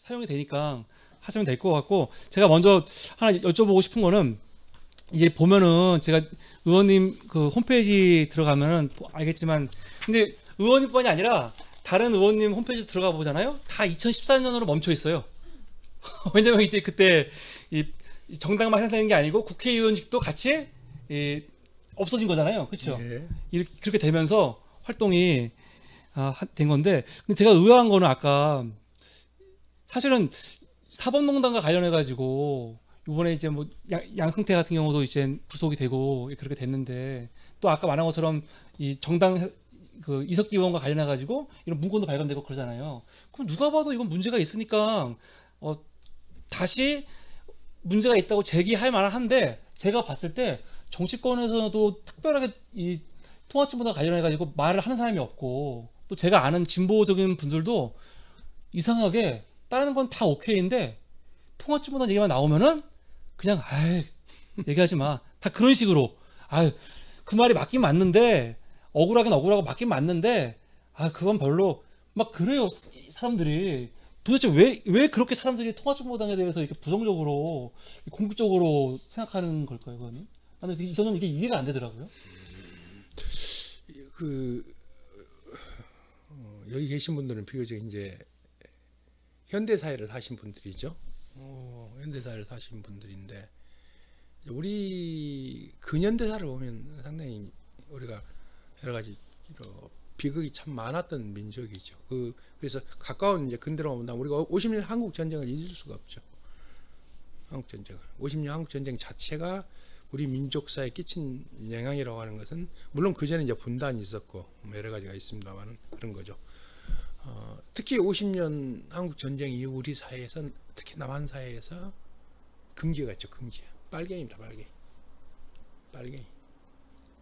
사용이 되니까 하시면 될 것 같고, 제가 먼저 하나 여쭤보고 싶은 거는, 이제 보면은 제가 의원님 그 홈페이지 들어가면은 알겠지만, 근데 의원님뿐이 아니라 다른 의원님 홈페이지 들어가 보잖아요. 다 2014년으로 멈춰 있어요. 왜냐면 이제 그때 이 정당만 해야 되는 게 아니고 국회의원직도 같이 없어진 거잖아요. 그렇죠? 예. 이렇게 그렇게 되면서 활동이 된 건데, 근데 제가 의아한 거는 아까 사실은 사법농단과 관련해 가지고 이번에 이제 뭐 양승태 같은 경우도 이제 구속이 되고 그렇게 됐는데, 또 아까 말한 것처럼 이 정당 그 이석기 의원과 관련해 가지고 이런 문건도 발견되고 그러잖아요. 그럼 누가 봐도 이건 문제가 있으니까 다시 문제가 있다고 제기할 만한데, 제가 봤을 때 정치권에서도 특별하게 이 통합진보와 관련해 가지고 말을 하는 사람이 없고, 또 제가 아는 진보적인 분들도 이상하게 다른 건 다 오케이인데 통합진보단 얘기만 나오면은 그냥 얘기하지 마. 다 그런 식으로 그 말이 맞긴 맞는데, 억울하긴 억울하고 맞긴 맞는데 그건 별로 막 그래요. 사람들이 도대체 왜 그렇게 사람들이 통합진보당에 대해서 이렇게 부정적으로 공격적으로 생각하는 걸까요, 그거는? 나는 저는 이게 이해가 안 되더라고요. 여기 계신 분들은 비교적 이제 현대 사회를 사신 분들이죠. 현대 사회를 사신 분들인데, 우리 근현대사를 보면 상당히 우리가 여러 가지 비극이 참 많았던 민족이죠. 그래서 가까운 이제 근대로 보면 우리가 50년 한국 전쟁을 잊을 수가 없죠. 한국 전쟁을 50년 한국 전쟁 자체가 우리 민족사에 끼친 영향이라고 하는 것은, 물론 그 전에 이제 분단이 있었고 여러 가지가 있습니다만 그런 거죠. 특히 50년 한국 전쟁 이후 우리 사회에선, 특히 남한 사회에서 금기가 있죠. 금기. 빨갱이입니다. 빨갱이.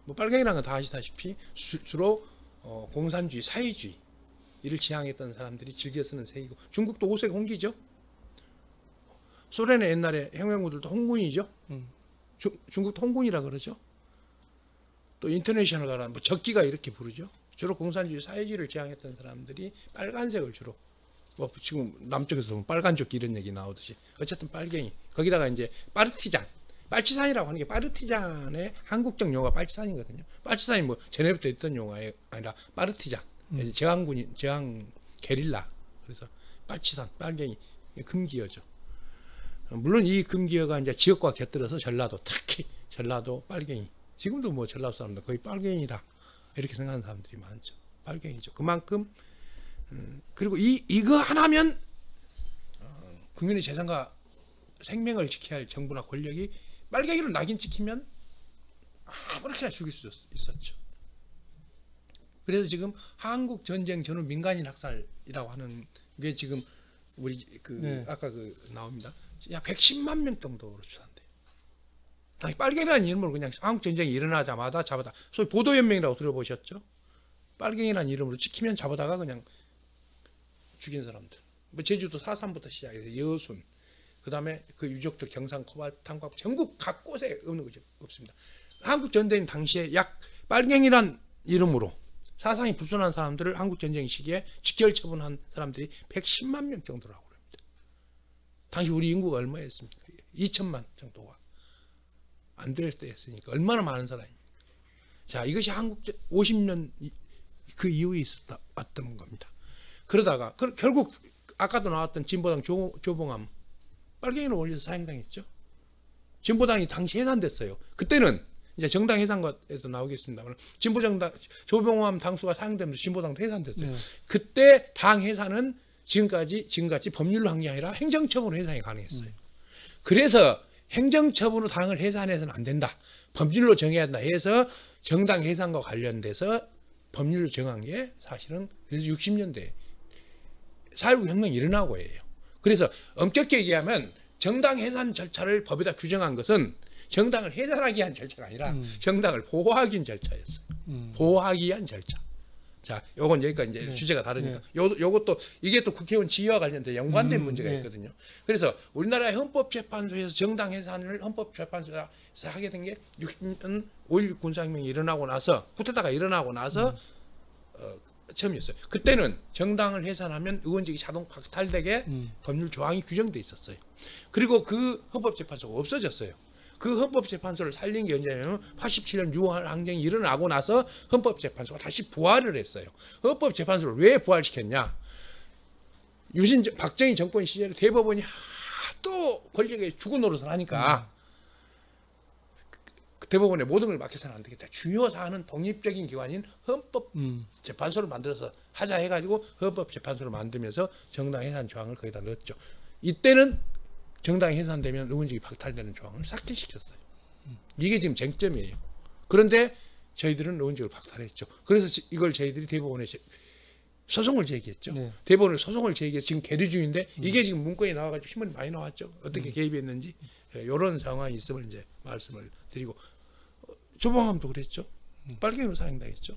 뭐 빨갱이라는 건 다 아시다시피 주로 공산주의, 사회주의 이를 지향했던 사람들이 즐겨 쓰는 색이고, 중국도 오색 홍기죠. 소련의 옛날에 혁명군들도 홍군이죠. 중국도 홍군이라 그러죠. 또 인터내셔널 가라 뭐 적기가 이렇게 부르죠. 주로 공산주의, 사회주의를 지향했던 사람들이 빨간색을 주로, 뭐 지금 남쪽에서 보면 빨간조끼 이런 얘기 나오듯이, 어쨌든 빨갱이. 거기다가 이제 파르티잔, 빨치산이라고 하는 게 파르티잔의 한국적 용어가 빨치산이거든요. 빨치산이 뭐 전에부터 있던 용어가 아니라 파르티잔, 저항군인, 저항 게릴라. 그래서 빨치산, 빨갱이, 금기어죠. 물론 이 금기어가 이제 지역과 곁들여서 전라도, 특히 전라도 빨갱이. 지금도 뭐 전라도 사람들 거의 빨갱이다 이렇게 생각하는 사람들이 많죠. 빨갱이죠. 그만큼 그리고 이거 하나면 국민의 재산과 생명을 지켜야 할 정부나 권력이 빨갱이로 낙인 찍히면 아무렇게나 죽일 수 있었죠. 그래서 지금 한국 전쟁 전후 민간인 학살이라고 하는 게 지금 우리 아까 나옵니다. 약 110만 명 정도로 추산돼요. 빨갱이라는 이름으로 그냥 한국 전쟁이 일어나자마자 잡아다, 소위 보도연맹이라고 들어보셨죠? 빨갱이라는 이름으로 찍히면 잡아다가 그냥 죽인 사람들. 뭐 제주도 4.3부터 시작해서 여순, 그 다음에 그 유족들 경상, 코발탄과 전국 각 곳에 없는 거죠. 없습니다. 한국 전쟁 당시에 약 빨갱이란 이름으로 사상이 부순한 사람들을 한국 전쟁 시기에 직결 처분한 사람들이 110만 명 정도라고 합니다. 당시 우리 인구가 얼마였습니까? 2천만 정도가 안 될 때였으니까 얼마나 많은 사람입니까? 자, 이것이 한국 50년 그 이후에 왔던 겁니다. 그러다가 결국 아까도 나왔던 진보당 조봉암 빨갱이로 올려서 사형당했죠. 진보당이 당시 해산됐어요. 그때는 이제 정당 해산과에도 나오겠습니다. 진보정당 조봉암 당수가 사형되면서 진보당도 해산됐어요. 네. 그때 당 해산은 지금같이 법률로 한 게 아니라 행정처분으로 해산이 가능했어요. 그래서 행정처분으로 당을 해산해서는 안 된다, 법률로 정해야 한다 해서 정당 해산과 관련돼서 법률로 정한 게 사실은 그래서 60년대 4.19 혁명이 일어나고 해요. 그래서 엄격히 얘기하면 정당 해산 절차를 법에다 규정한 것은 정당을 해산하기 위한 절차가 아니라 정당을 보호하기 위한 절차였어요. 보호하기 위한 절차. 자, 요건 여기까지 이제 주제가 다르니까. 요것도 이게 또 국회의원 지위와 관련된 연관된 문제가 있거든요. 그래서 우리나라 헌법재판소에서 정당 해산을 헌법재판소에서 하게 된 게 60년 5.16 군사혁명이 일어나고 나서, 쿠데타가 일어나고 나서 처음이었어요. 그때는 정당을 해산하면 의원직이 자동 박탈되게 법률 조항이 규정돼 있었어요. 그리고 그 헌법재판소가 없어졌어요. 그 헌법재판소를 살린 게 언제냐면 87년 6월 항쟁이 일어나고 나서 헌법재판소가 다시 부활을 했어요. 헌법재판소를 왜 부활시켰냐? 박정희 정권 시절에 대법원이 하도 권력에 죽은 노릇을 하니까 대법원의 모든 걸 맡겨서는 안 되겠다. 중요 사안은 독립적인 기관인 헌법재판소를 만들어서 하자 해가지고 헌법재판소를 만들면서 정당 해산 조항을 거기다 넣었죠. 이때는 정당이 해산되면 의원직이 박탈되는 조항을 삭제시켰어요. 이게 지금 쟁점이에요. 그런데 저희들은 의원직을 박탈했죠. 그래서 이걸 저희들이 대법원에 소송을 제기했죠. 네. 대법원에 소송을 제기해서 지금 계류 중인데 이게 지금 문건이 나와가지고 신문이 많이 나왔죠. 어떻게 개입했는지 이런 상황이 있음을 이제 말씀을 드리고 조봉암도 그랬죠. 빨갱이로 사형당했죠.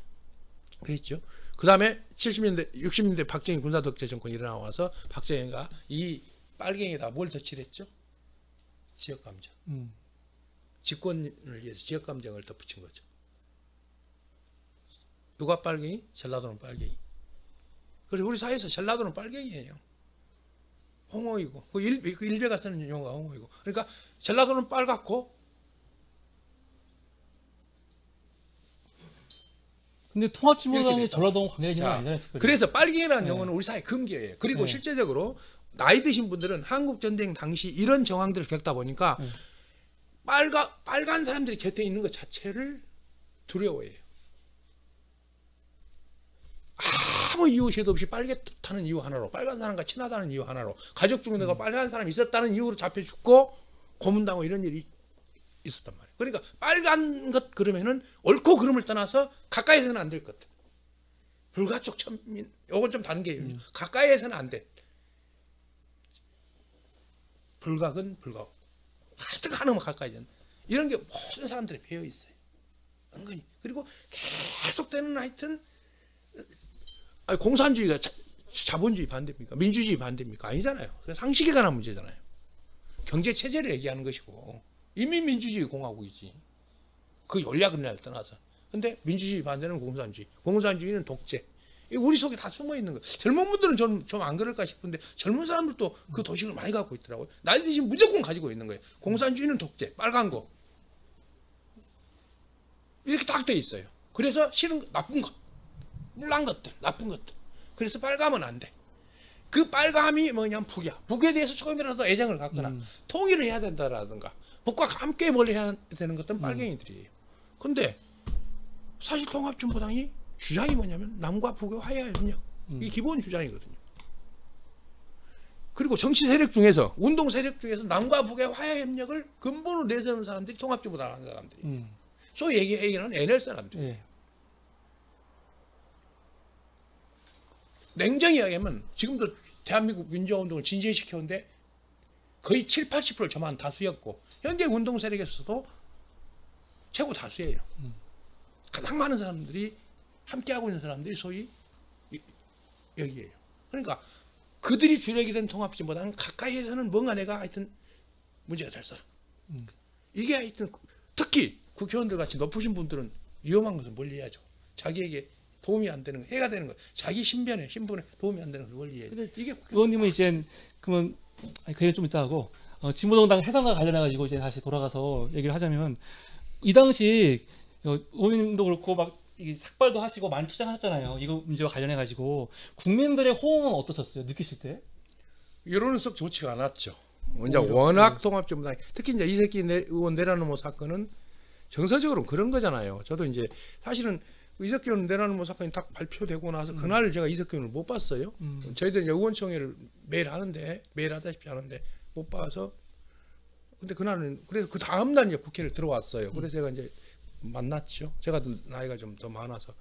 그랬죠. 그 다음에 70년대, 60년대 박정희 군사독재 정권이 일어나와서 박정희가 이 빨갱이에다 뭘 덧칠했죠? 지역감정. 집권을 위해서 지역감정을 덧붙인 거죠. 누가 빨갱이? 전라도는 빨갱이. 그래서 우리 사회에서 전라도는 빨갱이에요. 홍어이고 그 일베가 쓰는 용어가 홍어이고. 그러니까 전라도는 빨갛고. 근데 통합진보당의 전라도는 관계있는 건 아니잖아요. 특별히. 그래서 빨갱이라는 용어는 우리 사회 금기예요. 그리고 실제적으로 나이 드신 분들은 한국전쟁 당시 이런 정황들을 겪다 보니까 빨간 사람들이 곁에 있는 것 자체를 두려워해요. 아무 이유도 없이 빨갛다는 이유 하나로, 빨간 사람과 친하다는 이유 하나로, 가족 중에 내가 빨간 사람이 있었다는 이유로 잡혀 죽고 고문당하고 이런 일이 있었단 말이에요. 그러니까 빨간 것 그러면은 옳고 그름을 떠나서 가까이서는 안 될 것. 불가촉 천민, 요건 좀 다른 게 가까이에서는 안 돼. 불각은 불각. 하여튼 하나만 가까이 전. 이런 게 모든 사람들이 배어 있어요. 은근히. 그리고 계속되는 하여튼 공산주의가 자본주의 반대입니까? 민주주의 반대입니까? 아니잖아요. 상식에 관한 문제잖아요. 경제 체제를 얘기하는 것이고 인민민주주의 공화국이지. 그 전략을 떠나서. 근데 민주주의 반대는 공산주의. 공산주의는 독재. 우리 속에 다 숨어 있는 거예요. 젊은 분들은 좀 안 그럴까 싶은데 젊은 사람들도 그 도식을 많이 갖고 있더라고요. 나이 드시면 무조건 가지고 있는 거예요. 공산주의는 독재, 빨간 거. 이렇게 딱 돼 있어요. 그래서 싫은 거, 나쁜 거, 물난 것들, 나쁜 것들. 그래서 빨가면 안 돼. 그 빨감이 뭐냐면 북이야. 북에 대해서 조금이라도 애정을 갖거나 통일을 해야 된다라든가 북과 함께 뭘 해야 되는 것들은 빨갱이들이에요. 근데 사실 통합진보당이 주장이 뭐냐면 남과 북의 화해와 협력. 이게 기본 주장이거든요. 그리고 정치 세력 중에서 운동 세력 중에서 남과 북의 화해 협력을 근본으로 내세우는 사람들이 통합진보당 하는 사람들이. 소위 얘기하는 NL 사람들. 냉정히 이야기하면 지금도 대한민국 민주화운동을 진지시켰는데 거의 7, 80%를 저만 다수였고 현재 운동 세력에서도 최고 다수예요. 가장 많은 사람들이 함께하고 있는 사람들이 소위 여기에요. 그러니까 그들이 주력이 된 통합진보다는 가까이에서는 뭔가 내가 하여튼 문제가 될 사람. 이게 하여튼 특히 국회의원들 같이 높으신 분들은 위험한 것을 멀리해야죠. 자기에게 도움이 안 되는 거, 해가 되는 거, 자기 신분에 도움이 안 되는 걸 멀리해야죠. 이게 의원님은 이제 그러면 그 얘기 좀 이따 하고 진보정당 해산과 관련해 가지고 이제 다시 돌아가서 얘기를 하자면 이 당시 의원님도 그렇고 막 삭발도 하시고 많이 투쟁하셨잖아요. 이거 문제와 관련해 가지고 국민들의 호응은 어떠셨어요? 느끼실 때? 여론은 썩 좋지가 않았죠. 이제 워낙 통합진보당 특히 이제 이석기 의원 내란음모 사건은 정서적으로 그런 거잖아요. 저도 이제 사실은 이석기 의원 내란음모 사건이 딱 발표되고 나서 그날 제가 이석기 의원을 못 봤어요. 저희들 이제 의원총회를 매일 하다시피 하는데 못 봐서 근데 그날은 그래서 그 다음 날 이제 국회를 들어왔어요. 그래서 제가 이제 만났죠. 제가 나이가 좀 더 많아서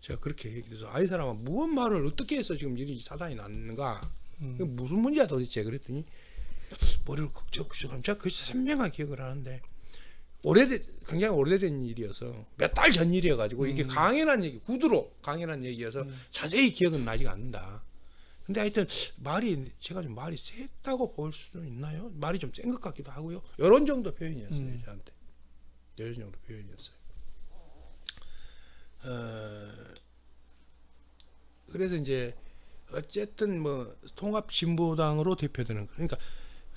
제가 그렇게 얘기해서 이 사람은 무슨 말을 어떻게 해서 지금 일이 사단이 났는가? 무슨 문제야 도대체? 그랬더니 머리를 극적극적하면 제가 그鮮明하게 기억을 하는데 굉장히 오래된 일이어서 몇 달 전 일이어가지고 이게 강연한 얘기, 구두로 강연한 얘기여서 자세히 기억은 나지가 않는다. 근데 하여튼 제가 좀 말이 셌다고 볼 수는 있나요? 말이 좀 센 것 같기도 하고요. 이런 정도 표현이었어요. 저한테. 이런 정도 표현이었어요. 그래서 이제 어쨌든 뭐 통합진보당으로 대표되는 거. 그러니까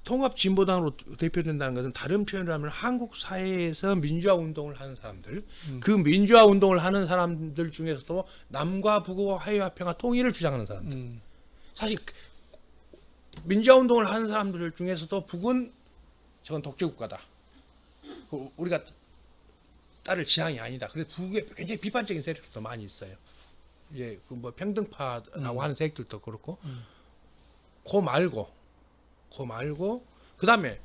통합진보당으로 대표된다는 것은 다른 표현을 하면 한국 사회에서 민주화 운동을 하는 사람들, 그 민주화 운동을 하는 사람들 중에서도 남과 북의 화해화평화 통일을 주장하는 사람들. 사실 민주화 운동을 하는 사람들 중에서도 북은 저건 독재국가다. 우리가 따를 지향이 아니다. 그래서 북에 굉장히 비판적인 세력들도 많이 있어요. 이제 그 뭐 평등파라고 하는 세력들도 그렇고, 그 말고 그다음에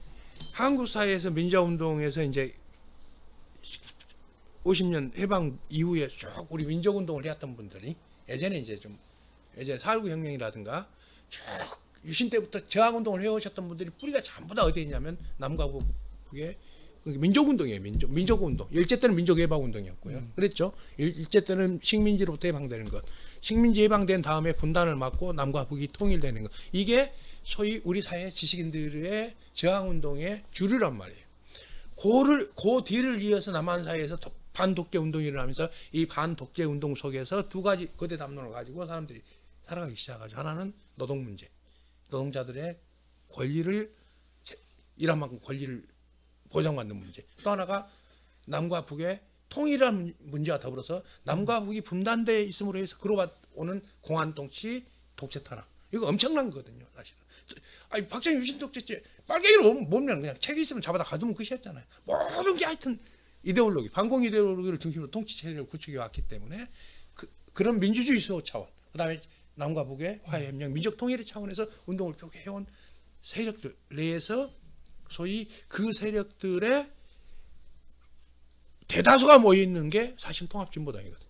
한국 사회에서 민주화 운동에서 이제 50년 해방 이후에 쭉 우리 민족 운동을 해왔던 분들이 예전에 이제 좀 예전에 4.19 혁명이라든가 쭉 유신 때부터 저항 운동을 해오셨던 분들이 뿌리가 전부 다 어디에 있냐면 남과 북의 민족 운동이에요. 민족 운동. 일제 때는 민족 해방 운동이었고요. 그랬죠. 일제 때는 식민지로부터 해방되는 것. 식민지 해방된 다음에 분단을 막고 남과 북이 통일되는 것. 이게 소위 우리 사회 지식인들의 저항 운동의 주류란 말이에요. 그 뒤를 이어서 남한 사회에서 반독재 운동이 일어나면서 이 반독재 운동 속에서 두 가지 거대 담론을 가지고 사람들이 살아가기 시작하죠. 하나는 노동 문제. 노동자들의 권리를 일한 만큼 권리를 보장받는 문제. 또 하나가 남과 북의 통일이라는 문제와 더불어서 남과 북이 분단되어 있음으로 해서 그러오는 공안통치, 독재 탄압. 이거 엄청난 거거든요, 사실은. 아니 박정희 유신 독재죄 빨갱이로 몸면 그냥 책이 있으면 잡아다 가두면 끝이었잖아요. 모든 게 하여튼 이데올로기, 반공 이데올로기를 중심으로 통치 체제를 구축해 왔기 때문에 그런 민주주의 수호 차원, 그다음에 남과 북의 화해협력, 민족 통일의 차원에서 운동을 쭉 해온 세력들 내에서 소위 그 세력들의 대다수가 모여 있는 게 사실 통합진보당이거든요.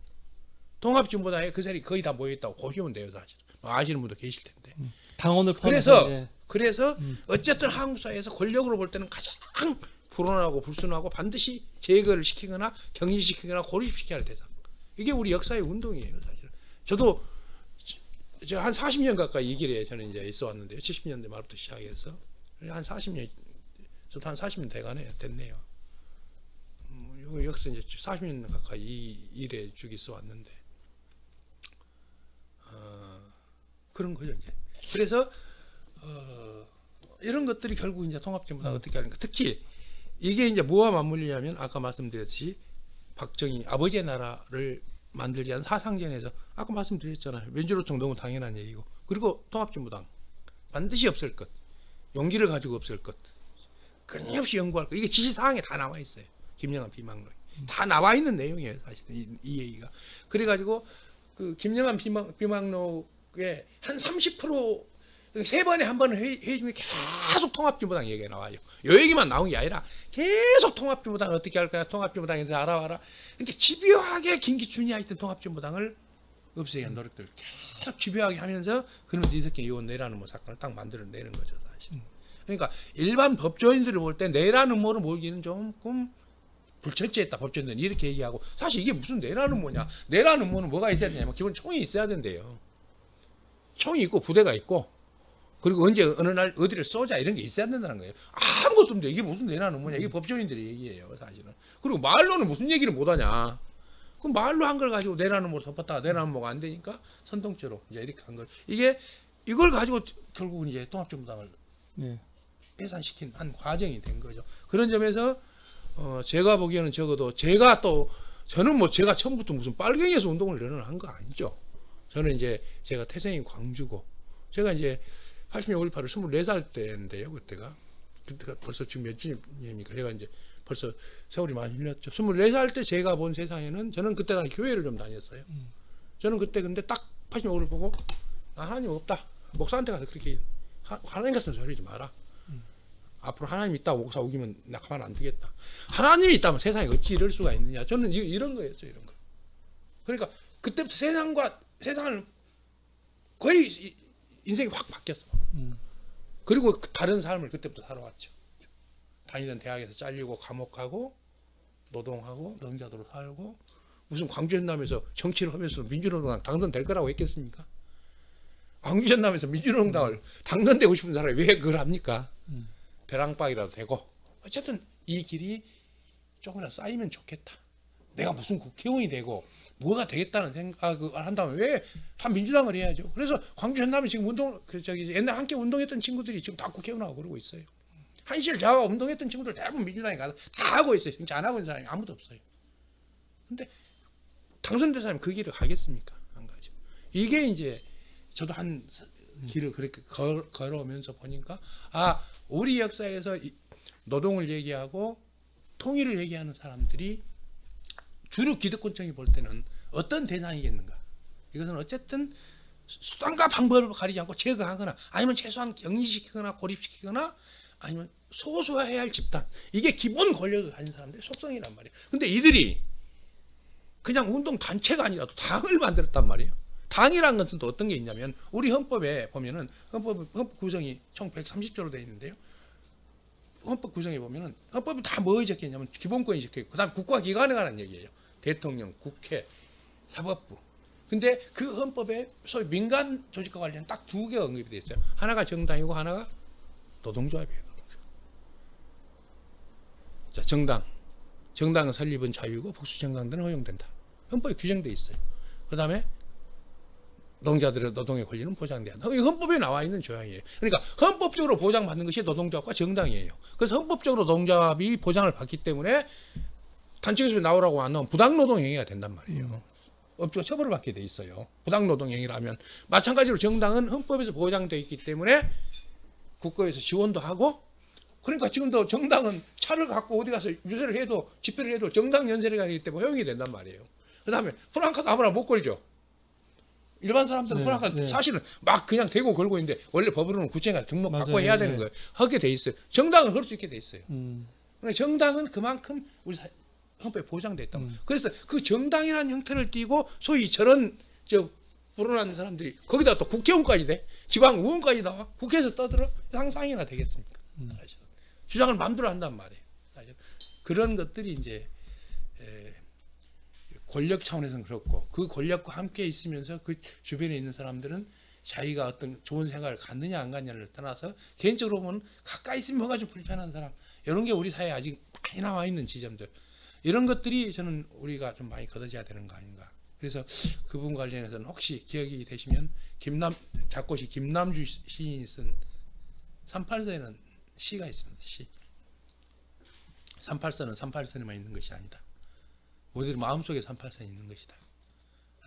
통합진보당에 그 세력이 거의 다 모여 있다고 보시면 돼요, 사실. 아시는 분도 계실 텐데. 당원을 포함해서, 그래서 어쨌든 한국 사회에서 권력으로 볼 때는 가장 불온하고 불순하고 반드시 제거를 시키거나 격리시키거나 고립시켜야 할 대상. 이게 우리 역사의 운동이에요, 사실. 저도 한 40년 가까이 이 길에 저는 이제 있어 왔는데요. 70년대 말부터 시작해서 한 40년, 저도 한 40년 됐네요. 여기서 이제 40년 가까이 이 일에 쭉 있어 왔는데, 그런 거죠, 이제. 그래서, 이런 것들이 결국 이제 통합진보당 어떻게 하는가. 특히, 이게 이제 뭐와 맞물리냐면, 아까 말씀드렸듯이, 박정희, 아버지의 나라를 만들기 위한 사상전에서, 아까 말씀드렸잖아요. 민주노총 너무 당연한 얘기고. 그리고 통합진보당. 반드시 없앨 것. 용기를 가지고 없앨 것. 끊임없이 연구할 것. 이게 지시사항에 다 나와 있어요. 김영한 비망록. 다 나와 있는 내용이에요, 사실. 이 얘기가. 그래가지고, 그, 김영한 비망록에 한 30%, 세 번에 한 번은 회의 중에 계속 통합진보당 얘기가 나와요. 요 얘기만 나온 게 아니라 계속 통합진보당을 어떻게 할 거야, 통합진보당에 대해서 알아봐라. 그러니까 집요하게 김기춘이 하여튼 통합진보당을 없애기 위한 노력들 계속 집요하게 하면서 그러면서 이석기 의원 내란 음모 사건을 딱 만들어내는 거죠, 사실. 그러니까 일반 법조인들을 볼 때 내란 음모를 모으기는 조금 불철저했다, 법조인들은 이렇게 얘기하고, 사실 이게 무슨 내란 음모냐. 내란 음모는 뭐가 있어야 되냐면 기본 총이 있어야 된대요. 총이 있고 부대가 있고, 그리고 언제 어느 날 어디를 쏘자 이런 게 있어야 된다는 거예요. 아무것도 없는데 이게 무슨 내란 음모냐. 이게 법조인들의 얘기예요, 사실은. 그리고 말로는 무슨 얘기를 못하냐. 그럼 말로 한 걸 가지고 내란 음모를 덮었다가 내란 음모가 안 되니까 선동죄로 이제 이렇게 한 거. 이걸 가지고 결국은 이제 통합진보당을 해산시킨 한 과정이 된 거죠. 그런 점에서 제가 보기에는 적어도 저는 뭐 제가 처음부터 무슨 빨갱이에서 운동을 일어난 거 아니죠. 저는 이제 제가 태생이 광주고, 제가 이제 80년 5.18을 24살 때인데요, 그때가 벌써 지금 몇 주년입니까? 제가 이제 벌써 세월이 많이 흘렀죠. 24살 때 제가 본 세상에는, 저는 그때 난 교회를 좀 다녔어요. 저는 그때 근데 딱 80년 5.18을 보고, 나 하나님 없다. 목사한테 가서 그렇게 하나님 같은 소리 하지 마라. 앞으로 하나님 있다고 목사 우기면 나 가만 안 두겠다. 하나님이 있다면 세상에 어찌 이럴 수가 있느냐. 저는 이런 거였죠, 이런 거. 그러니까 그때부터 세상을 거의 인생이 확 바뀌었어. 그리고 다른 삶을 그때부터 살아왔죠. 다니던 대학에서 잘리고 감옥 가고 노동하고 노동자들로 살고, 무슨 광주 전남에서 정치를 하면서 민주노동당 당선될 거라고 했겠습니까? 광주 전남에서 민주노동당을 당선되고 싶은 사람이 왜 그걸 합니까? 벼랑박이라도 되고, 어쨌든 이 길이 조금이라도 쌓이면 좋겠다. 내가 무슨 국회의원이 되고 뭐가 되겠다는 생각을 한다면 왜 다 민주당을 해야죠. 그래서 광주 전남에 지금 옛날 함께 운동했던 친구들이 지금 다 국회의원하고 그러고 있어요. 한 시절 저하고 운동했던 친구들 대부분 민주당에 가서 다 하고 있어요. 진짜 안 하고 있는 사람이 아무도 없어요. 근데 당선된 사람이 그 길을 가겠습니까? 안 가죠. 이게 이제 저도 한 길을 그렇게 걸어오면서 보니까 우리 역사에서 노동을 얘기하고 통일을 얘기하는 사람들이 주류 기득권층이 볼 때는 어떤 대상이겠는가? 이것은 어쨌든 수단과 방법을 가리지 않고 제거하거나 아니면 최소한 격리시키거나 고립시키거나 아니면 소수화해야 할 집단, 이게 기본 권력을 가진 사람들의 속성이란 말이에요. 근데 이들이 그냥 운동 단체가 아니라도 당을 만들었단 말이에요. 당이라는 것은 또 어떤 게 있냐면 우리 헌법에 보면은 헌법 구성이 총 130조로 되어 있는데요. 헌법 구성에 보면은 헌법은 다 뭐에 적혀 있냐면 기본권이 적혀 있고 그다음 국가기관에 관한 얘기예요. 대통령, 국회, 사법부. 근데 그 헌법에 소위 민간 조직과 관련 딱 두 개가 언급이 되어 있어요. 하나가 정당이고 하나가 노동조합이에요. 자, 정당은 설립은 자유고 복수 정당들은 허용된다. 헌법에 규정돼 있어요. 그다음에 노동자들의 노동의 권리는 보장돼야 한다. 이 헌법에 나와 있는 조항이에요. 그러니까 헌법적으로 보장받는 것이 노동조합과 정당이에요. 그래서 헌법적으로 노동조합이 보장을 받기 때문에 단체에서 나오라고 안 나오면 부당노동 행위가 된단 말이에요. 업주가 처벌을 받게 돼 있어요. 부당노동 행위라면. 마찬가지로 정당은 헌법에서 보장되어 있기 때문에 국가에서 지원도 하고, 그러니까 지금도 정당은 차를 갖고 어디 가서 유세를 해도 집회를 해도 정당 연세를 가기 때문에 허용이 된단 말이에요. 그 다음에 프랑카도 아무나 못 걸죠. 일반 사람들은 프랑카 사실은 막 그냥 대고 걸고 있는데 원래 법으로는 구체가 등록 받고 해야 되는 거예요. 하게 돼 있어요. 정당은 걸 수 있게 돼 있어요. 그러니까 정당은 그만큼 우리 헌법에 보장돼 있다고. 그래서 그 정당이라는 형태를 띠고 소위 저런 불어나는 사람들이 거기다 또 국회의원까지 돼. 지방 의원까지 나와. 국회에서 떠들어. 상상이나 되겠습니까? 사실. 주장을 마음대로 한단 말이에요. 사실. 그런 것들이 이제 권력 차원에서는 그렇고, 그 권력과 함께 있으면서 그 주변에 있는 사람들은 자기가 어떤 좋은 생각을 갖느냐 안 갖느냐를 떠나서 개인적으로 보면 가까이 있으면 뭐가 좀 불편한 사람, 이런 게 우리 사회에 아직 많이 나와 있는 지점들, 이런 것들이 저는 우리가 좀 많이 걷어져야 되는 거 아닌가. 그래서 그 부분 관련해서는 혹시 기억이 되시면 작곡시 김남주 시인이 쓴 38선에는 시가 있습니다. 시. 38선은 38선에만 있는 것이 아니다. 모두들 마음속에 38선이 있는 것이다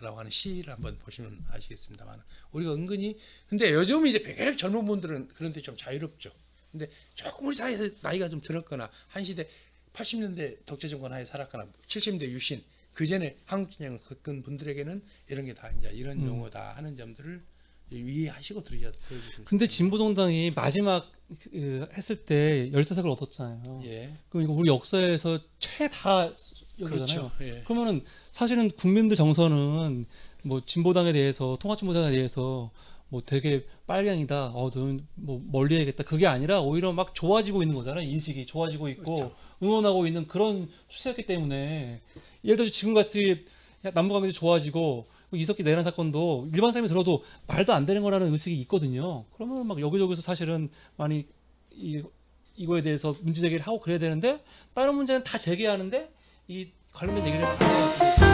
라고 하는 시를 한번 보시면 아시겠습니다만, 우리가 은근히, 근데 요즘 이제 배경 젊은 분들은 그런데 좀 자유롭죠. 근데 조금 우리 사이에서 나이가 좀 들었거나 한 시대 80년대 독재정권 하에 살았거나 70년대 유신 그 전에 한국진영을 겪은 분들에게는 이런 게 다 이제 이런 용어다 하는 점들을 이해하시고 들으셨으면. 근데 진보정당이 마지막 했을 때 13석을 얻었잖아요. 예. 그럼 이거 우리 역사에서 최다 여기잖아요. 그렇죠. 예. 그러면은 사실은 국민들 정서는 뭐 진보당에 대해서, 통합진보당에 대해서 뭐 되게 빨갱이다, 너는 뭐 멀리 해야겠다, 그게 아니라 오히려 막 좋아지고 있는 거잖아요. 인식이 좋아지고 있고, 그렇죠. 응원하고 있는 그런 추세였기 때문에, 예를 들어서 지금같이 남북관계도 좋아지고 이석기 내란 사건도 일반 사람이 들어도 말도 안 되는 거라는 의식이 있거든요. 그러면 막 여기저기서 사실은 많이 이거에 대해서 문제 제기를 하고 그래야 되는데, 다른 문제는 다 제기하는데 이 관련된 얘기를 안 해요.